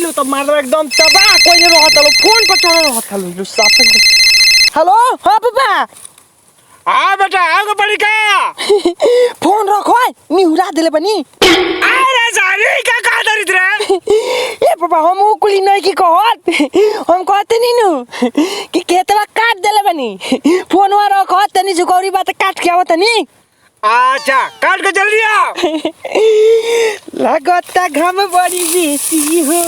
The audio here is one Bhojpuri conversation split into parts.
लो तो मारो एकदम तबाह कोई नहीं रहता लो फोन पर चढ़ो रहता लो साफ हेलो हां पापा आ बेटा आगो पड़ी का फोन रखो निहुरा देले बनी अरे सारी का का दरित रे ए पापा हम कुली नहीं की कहत हम कहते नहीं नु कि केतवा काट देले बनी फोनवा रखो तनी जुगौरी बात काट के आवत नहीं अच्छा काट के जल्दी आओ लगता घम बड़ी बेसी हो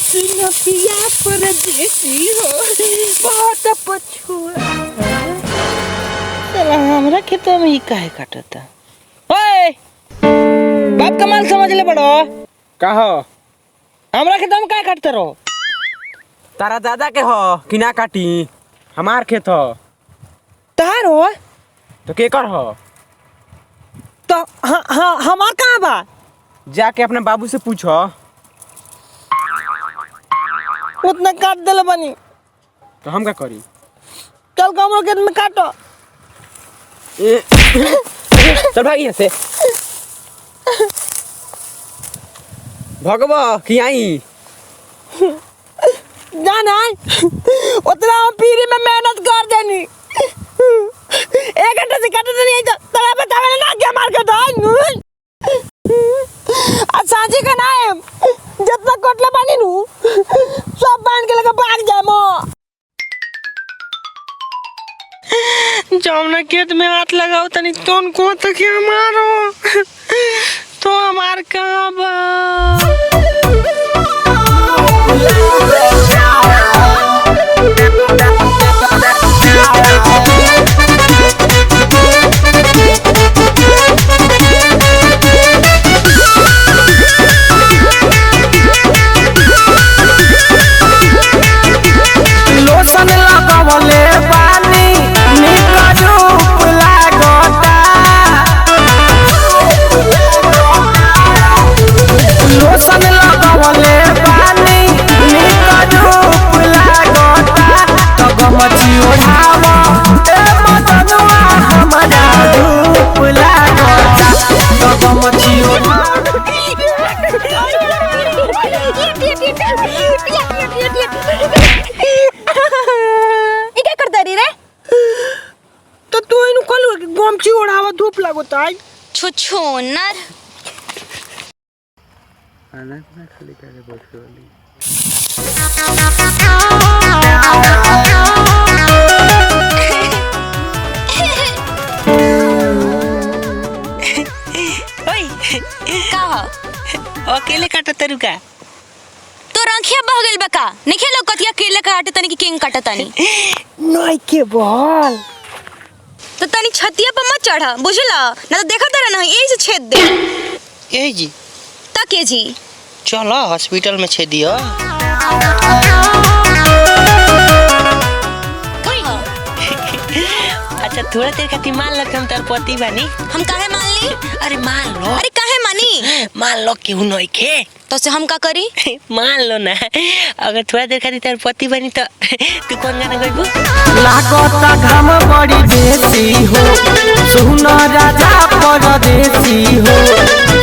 सुनो पिया परदेसी हो बहुत पछुआ चला हमरा खेतों में ही काहे काटता ओए बाप कमाल समझ ले बड़ो कहो हमरा खेतों में काहे काटते रहो तारा दादा के हो कि ना काटी हमार खेत हो तार हो तो के कर हो तो हाँ हमार कहाँ बा जाके अपने बाबू से पूछो उतना काट देले बनी तो हम क्या करी चल कमरो खेत में काटो चल भाई यहाँ से भगवा कि आई जाना उतना हम पीरी में मेहनत कर देनी 1 घंटे से काटते नहीं तो तला बतावे ना क्या मार के दो साजी का नाम जितना कोटला पानी नु सब बांध के लगा भाग जाए मो जमना खेत में हाथ लगाओ तनी तोन को तो क्या मारो तो हमार कहां बा लोसन लगावले पानी निकरूप लागता लोसन लगावले पानी निकरूप लागता तो गमची ओढ़ावा ए मदनवा हमरा धूप लागता तो गमची ओढ़ावा तो तू इनु कल गमची ओढ़ावा धूप लागोता है छुछु नर खाना खाली करे बैठ वाली का हो अकेले काटो तरुका तो रंखिया बह गेल बका नहीं खेलो कतिया अकेले काटे तनी कि किंग काटे तनी नहीं के बोल तो तनी छतिया पर मत चढ़ा बुझला ना तो देखा तारा ना यही से छेद दे ए जी तके जी चलो हॉस्पिटल में छेद दियो अच्छा थोड़ा देर खातिर मान लो कि हम तार पति बानी हम काहे मान ली अरे मान लो अरे काहे मानी मान लो क्यों नहीं खे तो से हम का करी मान लो ना अगर थोड़ा देर खातिर तार पति बानी तो तू कौन गाना गाइबू लागता घम बड़ी देसी हो सुनो राजा परदेसी हो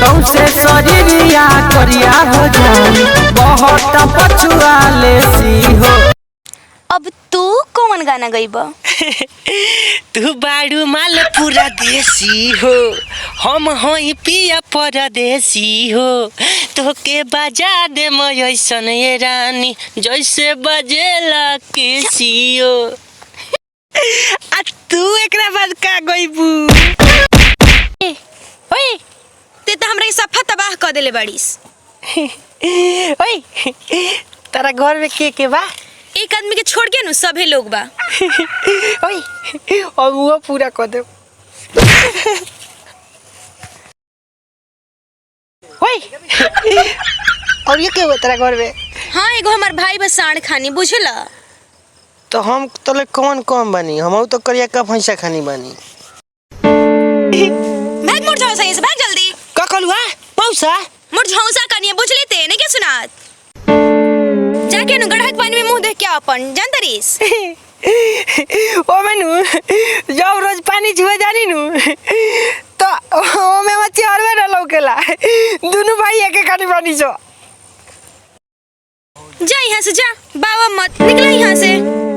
कौसे शरीरिया करिया हो जाई बहुत पछुआ लेसी हो अब तू कौन गाना गईबा तू बाड़ू माल पूरा देसी हो हम हई पिया परदेसी हो तो के बजा दे मयसन ये रानी जैसे बजेला केसियो आ तू एकरा बाद का गइबू ओए ते त हमरा सफा तबाह कर देले बाड़ीस ओए तारा घर में के बा एक आदमी के छोड़ के नु सभे लोग बा ओए और वो पूरा कर दे ओए और ये क्या हुआ तेरा घर में हां एगो हमर भाई बस साण खानी बुझला तो हम तले कौन कम बनी हम तो करिया का भैंसा खानी बनी भाग मोर जाओ सही से भाग जल्दी का कहलुआ पौसा मोर झौसा कनिए बुझली ते नहीं के सुनात जाके नु गढ़ा के पानी में मुंह देख के अपन जानतरीस ओ मेनू जब रोज पानी छुए जानी नु तो ओ में मच्छी और में लौकेला दोनों भाई एक एक काटी पानी जो जा यहाँ से जा, बाबा मत निकला यहाँ से।